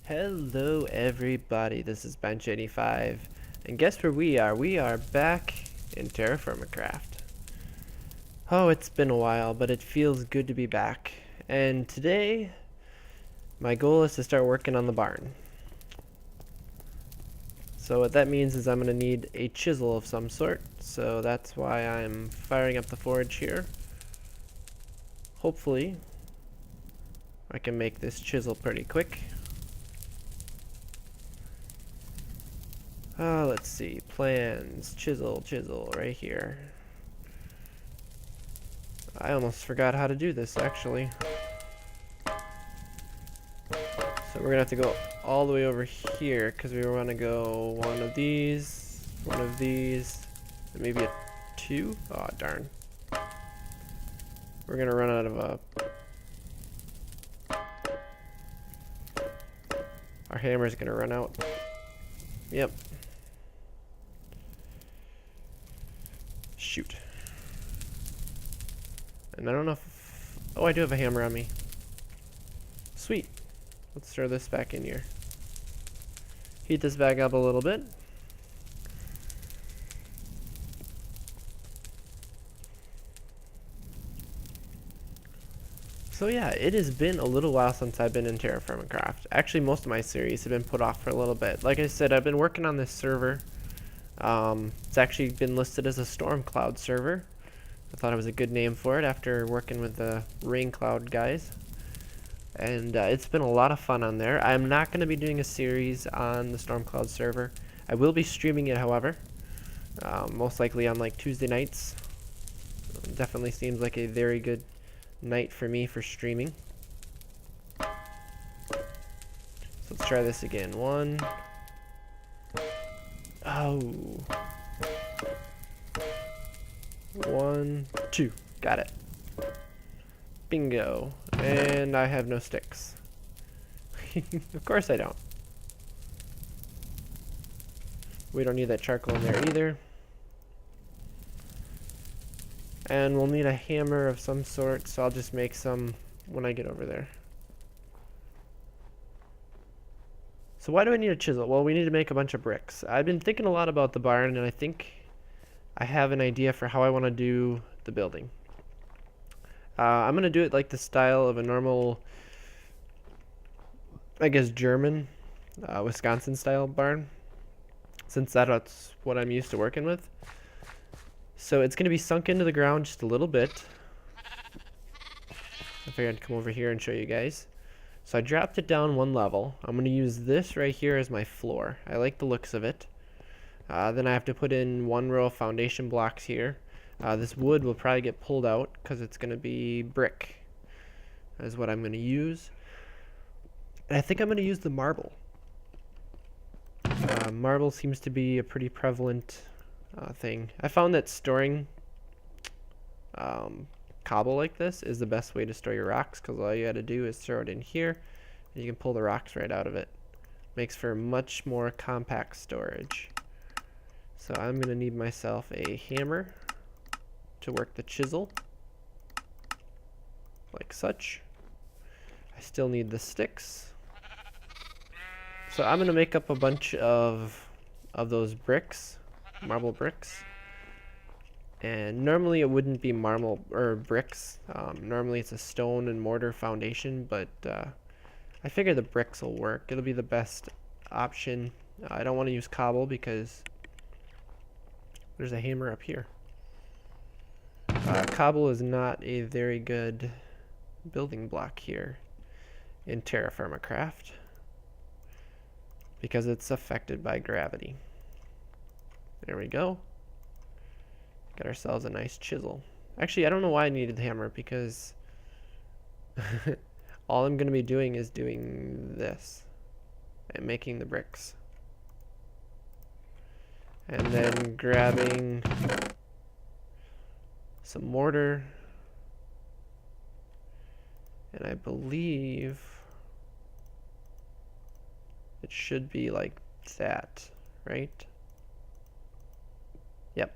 Hello everybody, this is Bench85, and guess where we are? We are back in Terrafirmacraft. Oh, it's been a while, but it feels good to be back. And today, my goal is to start working on the barn. So what that means is I'm going to need a chisel of some sort, so that's why I'm firing up the forge here. Hopefully, I can make this chisel pretty quick. Let's see, plans, chisel, right here. I almost forgot how to do this, actually. So we're gonna have to go all the way over here, because we want to go one of these, and maybe a two. Oh, darn. We're gonna run out of our hammer's gonna run out. Yep. Shoot. And I don't know if... Oh, I do have a hammer on me. Sweet. Let's throw this back in here. Heat this back up a little bit. So yeah, it has been a little while since I've been in Terrafirmacraft. Actually, most of my series have been put off for a little bit. Like I said, I've been working on this server. It's actually been listed as a storm cloud server. I thought it was a good name for it after working with the rain cloud guys. And it's been a lot of fun on there. I'm not going to be doing a series on the storm cloud server. I will be streaming it, however. Most likely on like Tuesday nights. Definitely seems like a very good night for me for streaming. So let's try this again. One. Oh. 1, 2. Got it. Bingo. And I have no sticks. Of course I don't. We don't need that charcoal in there either. And we'll need a hammer of some sort, so I'll just make some when I get over there. So why do I need a chisel? Well, we need to make a bunch of bricks. I've been thinking a lot about the barn, and I think I have an idea for how I want to do the building. I'm going to do it like the style of a normal, I guess, German, Wisconsin style barn, since that's what I'm used to working with. So it's going to be sunk into the ground just a little bit. I figured I'd come over here and show you guys. So I dropped it down one level. I'm going to use this right here as my floor. I like the looks of it. Then I have to put in one row of foundation blocks here. This wood will probably get pulled out because it's going to be brick. That is what I'm going to use. And I think I'm going to use the marble. Marble seems to be a pretty prevalent thing. I found that storing cobble like this is the best way to store your rocks, because all you got to do is throw it in here and you can pull the rocks right out of it. Makes for much more compact storage. So I'm going to need myself a hammer to work the chisel, like such. I still need the sticks. So I'm going to make up a bunch of those bricks, marble bricks. And normally it wouldn't be marble or bricks. Normally it's a stone and mortar foundation, but I figure the bricks will work. It'll be the best option. I don't want to use cobble because there's a hammer up here. Cobble is not a very good building block here in Terrafirmacraft because it's affected by gravity. There we go. Got ourselves a nice chisel. Actually, I don't know why I needed the hammer, because all I'm going to be doing is doing this and making the bricks. And then grabbing some mortar. And I believe it should be like that, right? Yep.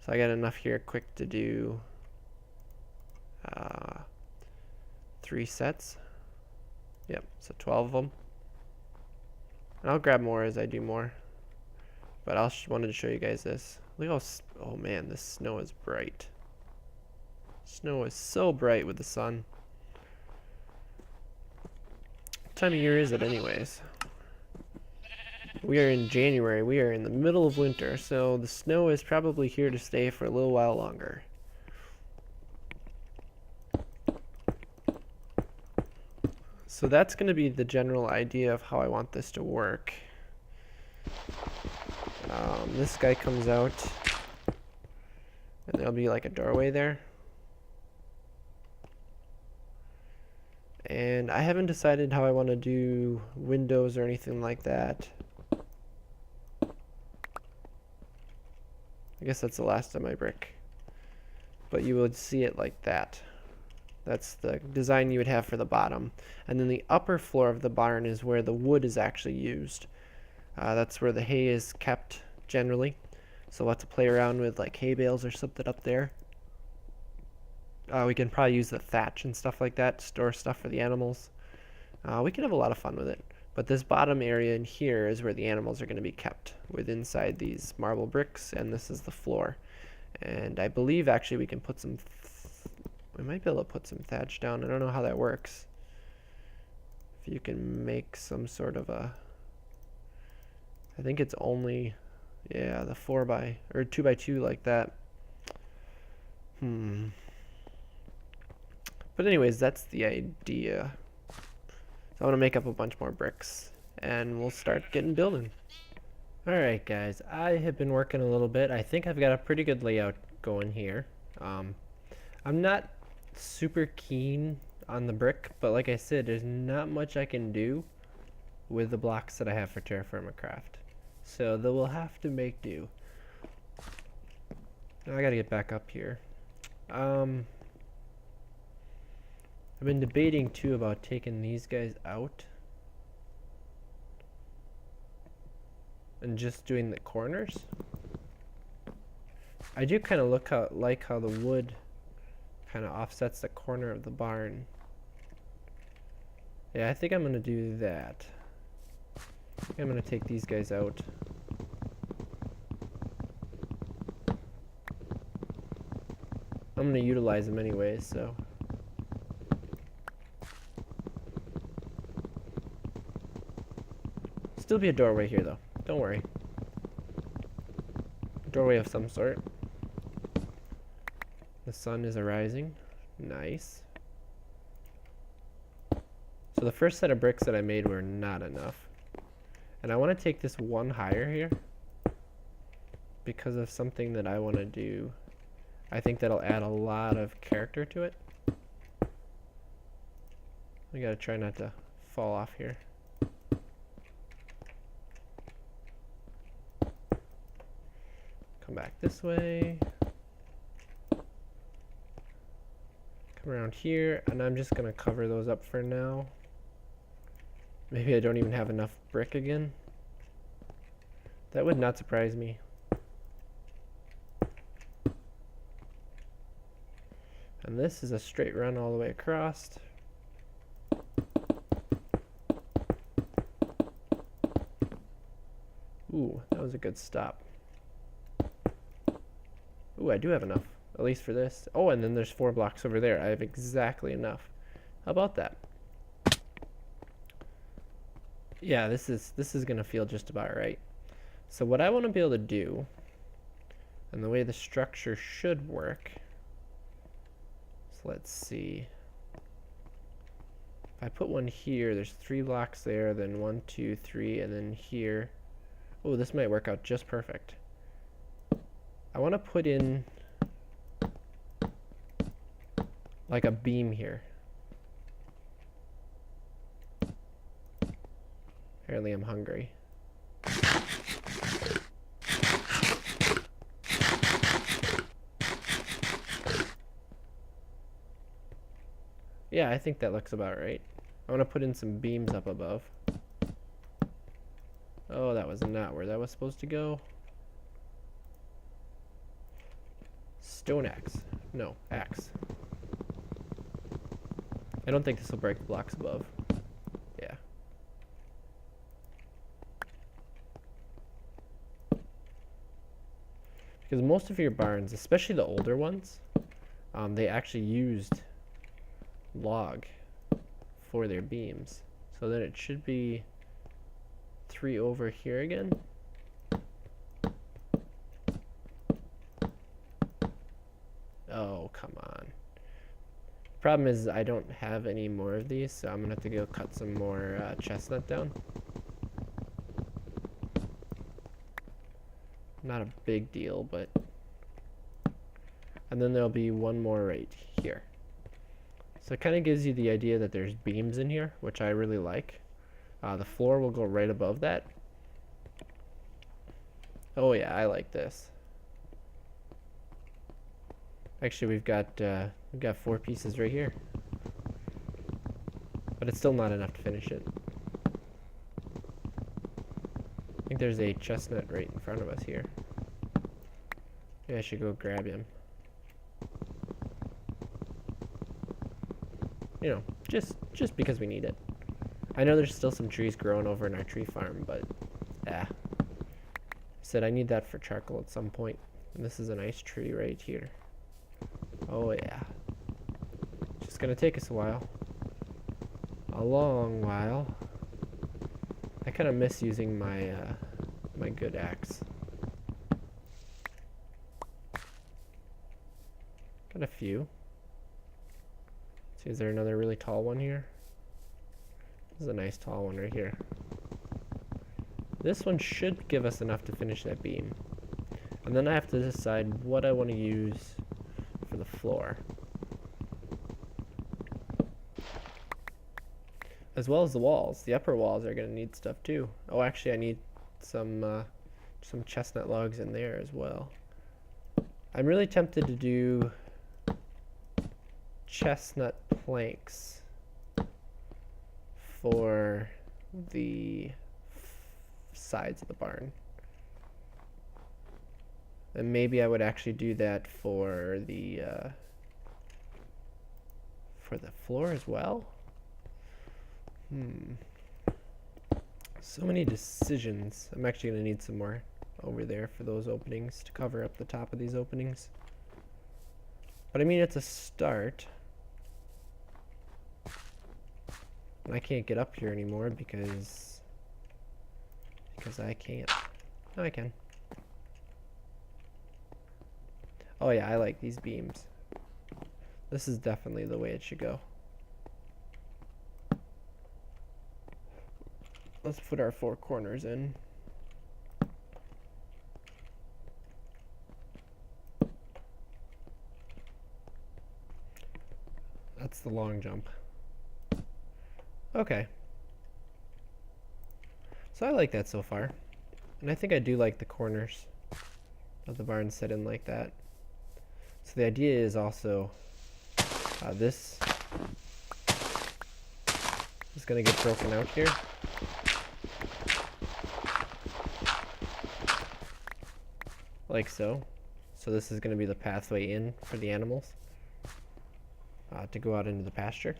So I got enough here quick to do 3 sets. Yep, so 12 of them. And I'll grab more as I do more. But I wanted to show you guys this. Look how, oh man, this snow is bright. Snow is so bright with the sun. What time of year is it anyways? We are in January. We are in the middle of winter, so the snow is probably here to stay for a little while longer. So that's going to be the general idea of how I want this to work. This guy comes out, and there'll be like a doorway there. And I haven't decided how I want to do windows or anything like that. I guess that's the last of my brick. But you would see it like that. That's the design you would have for the bottom. And then the upper floor of the barn is where the wood is actually used. That's where the hay is kept generally. So we'll have to play around with like hay bales or something up there. We can probably use the thatch and stuff like that to store stuff for the animals. We can have a lot of fun with it. But this bottom area in here is where the animals are going to be kept, with inside these marble bricks, and this is the floor. And I believe actually we can put some, we might be able to put some thatch down. I don't know how that works. If you can make some sort of a, I think it's only, yeah, the 2x2 like that. But anyways, that's the idea. So I want to make up a bunch more bricks, and we'll start getting building. Alright guys, I have been working a little bit. I think I've got a pretty good layout going here. I'm not super keen on the brick, but like I said, there's not much I can do with the blocks that I have for Terrafirmacraft. So they will have to make do. Now I gotta get back up here. I've been debating too about taking these guys out and just doing the corners. I do kind of like how the wood kind of offsets the corner of the barn. Yeah, I think I'm gonna do that. I think I'm gonna take these guys out. I'm gonna utilize them anyway, so. Still be a doorway here though, don't worry. Doorway of some sort. The sun is arising. Nice. So the first set of bricks that I made were not enough. And I want to take this one higher here because of something that I want to do. I think that'll add a lot of character to it. I gotta try not to fall off here. Come back this way. Come around here, and I'm just gonna cover those up for now. Maybe I don't even have enough brick again. That would not surprise me. And this is a straight run all the way across. Ooh, that was a good stop. Ooh, I do have enough, at least for this. Oh, and then there's 4 blocks over there. I have exactly enough. How about that? Yeah, this is gonna feel just about right. So what I want to be able to do, and the way the structure should work, so let's see. If I put one here, there's 3 blocks there, then 1, 2, 3, and then here. Oh, this might work out just perfect. I want to put in like a beam here. Apparently I'm hungry. Yeah, I think that looks about right. I want to put in some beams up above. Oh, that was not where that was supposed to go. Stone axe. No, axe. I don't think this will break the blocks above. Because most of your barns, especially the older ones, they actually used log for their beams. So then it should be 3 over here again. Oh, come on. Problem is I don't have any more of these, so I'm gonna have to go cut some more chestnut down. Not a big deal, but... And then there'll be one more right here. So it kind of gives you the idea that there's beams in here, which I really like. The floor will go right above that. Oh yeah, I like this. Actually, we've got 4 pieces right here. But it's still not enough to finish it. I think there's a chestnut right in front of us here. Maybe I should go grab him. You know, just because we need it. I know there's still some trees growing over in our tree farm, but I said I need that for charcoal at some point. And this is a nice tree right here. Oh yeah. Just gonna take us a while. A long while. I kind of miss using my my good axe. Got a few. See, is there another really tall one here? This is a nice tall one right here. This one should give us enough to finish that beam. And then I have to decide what I want to use for the floor. As well as the walls. The upper walls are going to need stuff too. Oh, actually I need some chestnut logs in there as well. I'm really tempted to do chestnut planks for the sides of the barn. And maybe I would actually do that for the floor as well. So many decisions. I'm actually going to need some more over there for those openings to cover up the top of these openings. But I mean, it's a start. And I can't get up here anymore because I can't. No, I can. Oh yeah, I like these beams. This is definitely the way it should go. Let's put our 4 corners in. That's the long jump. Okay. So I like that so far. And I think I do like the corners of the barn set in like that. So the idea is also this is going to get broken out here. Like so. So this is going to be the pathway in for the animals to go out into the pasture.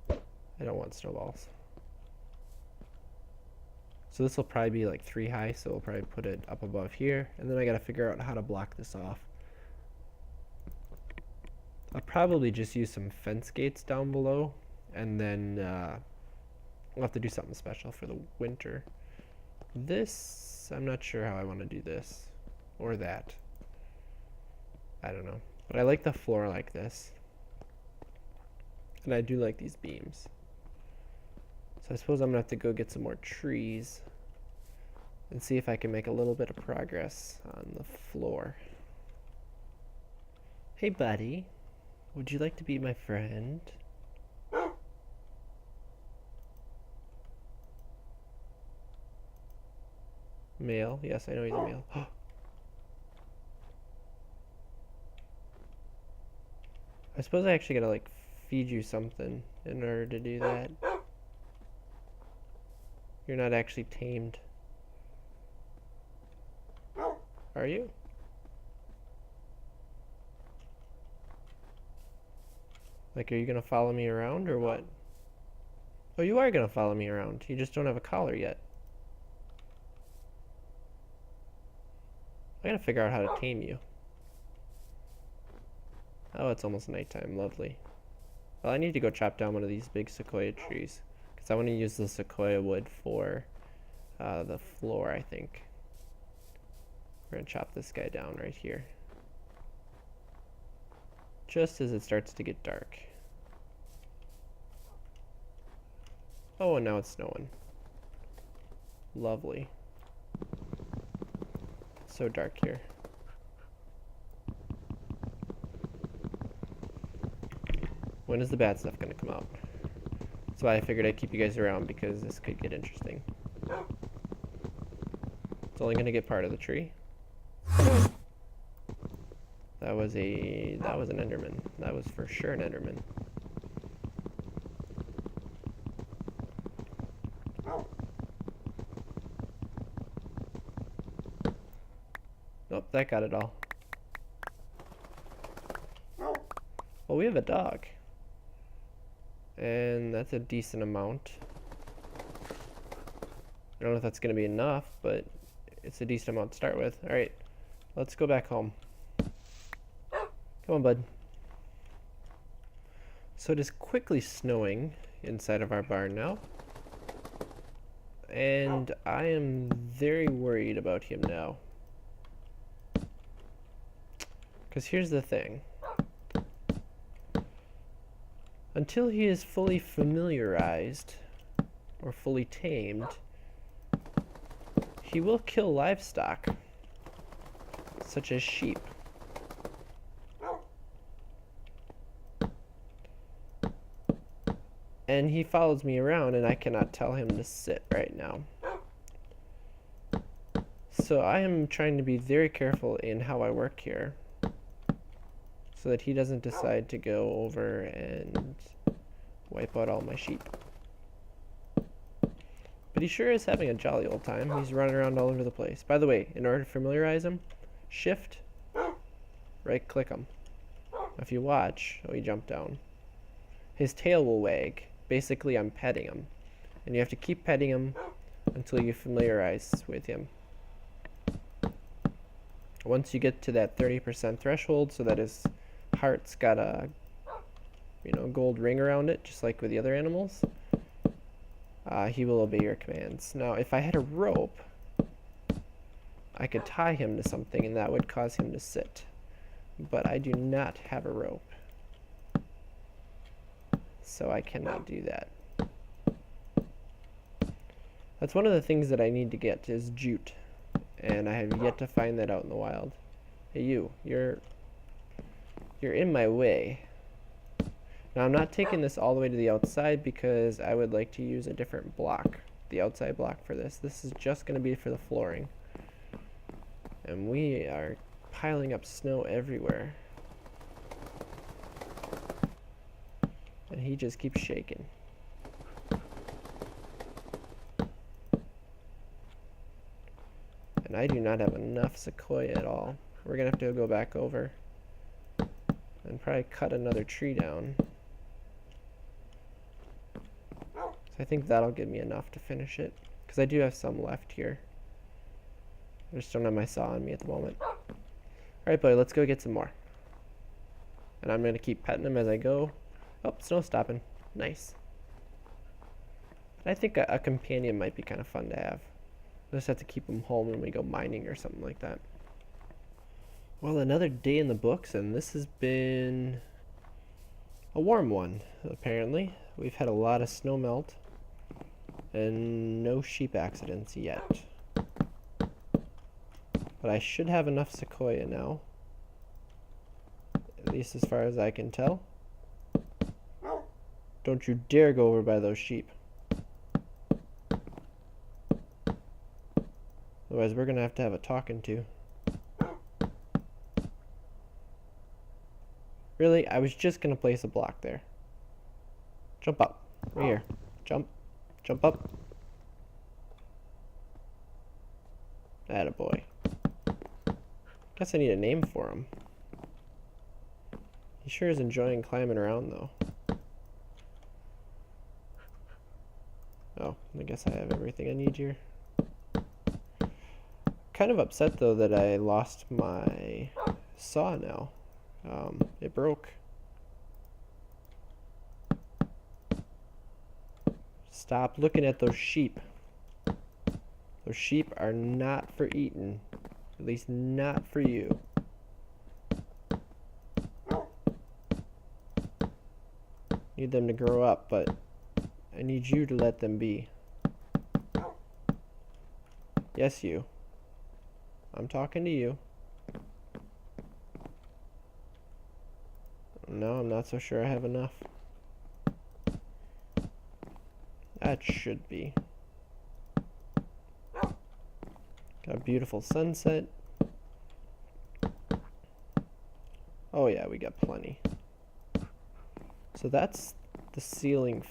I don't want snowballs. So this will probably be like 3 high, so we'll probably put it up above here, and then I gotta figure out how to block this off. I'll probably just use some fence gates down below, and then we'll have to do something special for the winter. This, I'm not sure how I want to do this, or that. I don't know, but I like the floor like this, and I do like these beams. So I suppose I'm gonna have to go get some more trees and see if I can make a little bit of progress on the floor. Hey buddy, would you like to be my friend? Male, yes, I know he's a male. I suppose I actually gotta like feed you something in order to do that. You're not actually tamed. Are you? Like, are you gonna follow me around or what? Oh, you are gonna follow me around. You just don't have a collar yet. I gotta figure out how to tame you. Oh, it's almost nighttime. Lovely. Well, I need to go chop down one of these big sequoia trees, because I want to use the sequoia wood for the floor, I think. We're gonna chop this guy down right here. Just as it starts to get dark. Oh, and now it's snowing. Lovely. It's so dark here. When is the bad stuff gonna come out? That's why I figured I'd keep you guys around, because this could get interesting. It's only gonna get part of the tree. That was an Enderman. That was for sure an Enderman. Nope, that got it all. Well, we have a dog. And that's a decent amount. I don't know if that's going to be enough, but it's a decent amount to start with. Alright, let's go back home. Come on, bud. So it is quickly snowing inside of our barn now. And I am very worried about him now. Because here's the thing. Until he is fully familiarized or fully tamed, he will kill livestock, such as sheep. And he follows me around, and I cannot tell him to sit right now. So I am trying to be very careful in how I work here, so that he doesn't decide to go over and wipe out all my sheep. But he sure is having a jolly old time. He's running around all over the place. By the way, in order to familiarize him, shift, right click him. If you watch, oh, he jumped down. His tail will wag. Basically, I'm petting him. And you have to keep petting him until you familiarize with him. Once you get to that 30% threshold, so that his heart's got a gold ring around it, just like with the other animals, he will obey your commands. Now, if I had a rope, I could tie him to something, and that would cause him to sit. But I do not have a rope, so I cannot do that. That's one of the things that I need to get, is jute, and I have yet to find that out in the wild. Hey, you're in my way. Now, I'm not taking this all the way to the outside because I would like to use a different block, the outside block for this. This is just going to be for the flooring. And we are piling up snow everywhere. And he just keeps shaking. And I do not have enough sequoia at all. We're going to have to go back over and probably cut another tree down. I think that'll give me enough to finish it, because I do have some left here. I just don't have my saw on me at the moment. Alright, buddy, let's go get some more. And I'm going to keep petting him as I go. Oh, snow stopping. Nice. I think a companion might be kind of fun to have. We'll just have to keep him home when we go mining or something like that. Well, another day in the books, and this has been a warm one, apparently. We've had a lot of snow melt. And no sheep accidents yet. But I should have enough sequoia now. At least as far as I can tell. Don't you dare go over by those sheep. Otherwise we're gonna have to have a talking to. Really? I was just gonna place a block there. Jump up. Right here. Jump. Jump up. Attaboy. Guess I need a name for him. He sure is enjoying climbing around, though. Oh, I guess I have everything I need here. kind of upset though that I lost my saw now. It broke. Stop looking at those sheep. Those sheep are not for eating. At least not for you. Need them to grow up, but I need you to let them be. Yes, you. I'm talking to you. No, I'm not so sure I have enough. That should be. Got a beautiful sunset. Oh yeah, we got plenty. So that's the ceiling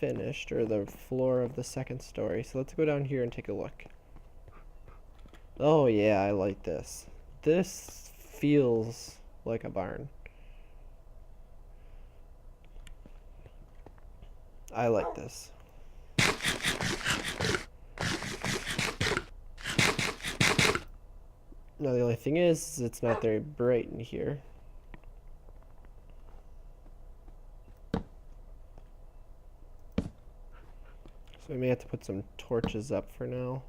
finished, or the floor of the second story. So let's go down here and take a look. Oh yeah, I like this. This feels like a barn. I like this. Now the only thing is, it's not very bright in here. So we may have to put some torches up for now.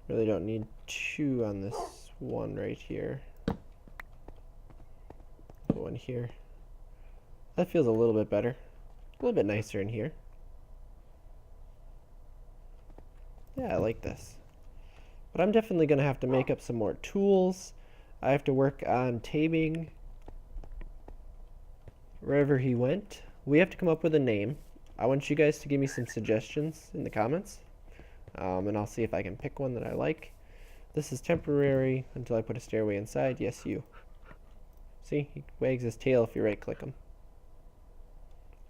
Really don't need two on this one right here. Put one here. That feels a little bit better. A little bit nicer in here. Yeah, I like this. But I'm definitely going to have to make up some more tools. I have to work on taming wherever he went. We have to come up with a name. I want you guys to give me some suggestions in the comments. And I'll see if I can pick one that I like. This is temporary until I put a stairway inside. Yes, you. See, he wags his tail if you right click him.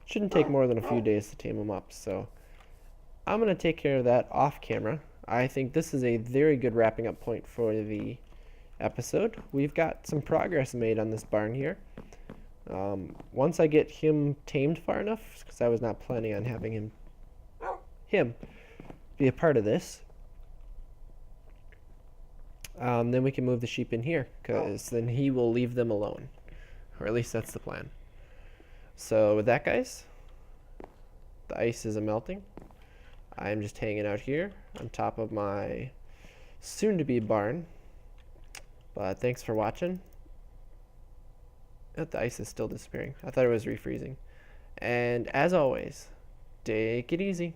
Shouldn't take more than a few days to tame him up, so I'm going to take care of that off camera. I think this is a very good wrapping up point for the episode. We've got some progress made on this barn here. Once I get him tamed far enough, because I was not planning on having him be a part of this, then we can move the sheep in here, because then he will leave them alone, or at least that's the plan. So with that, guys, the ice is melting. I'm just hanging out here on top of my soon-to-be barn. But thanks for watching. The ice is still disappearing. I thought it was refreezing. And as always, take it easy.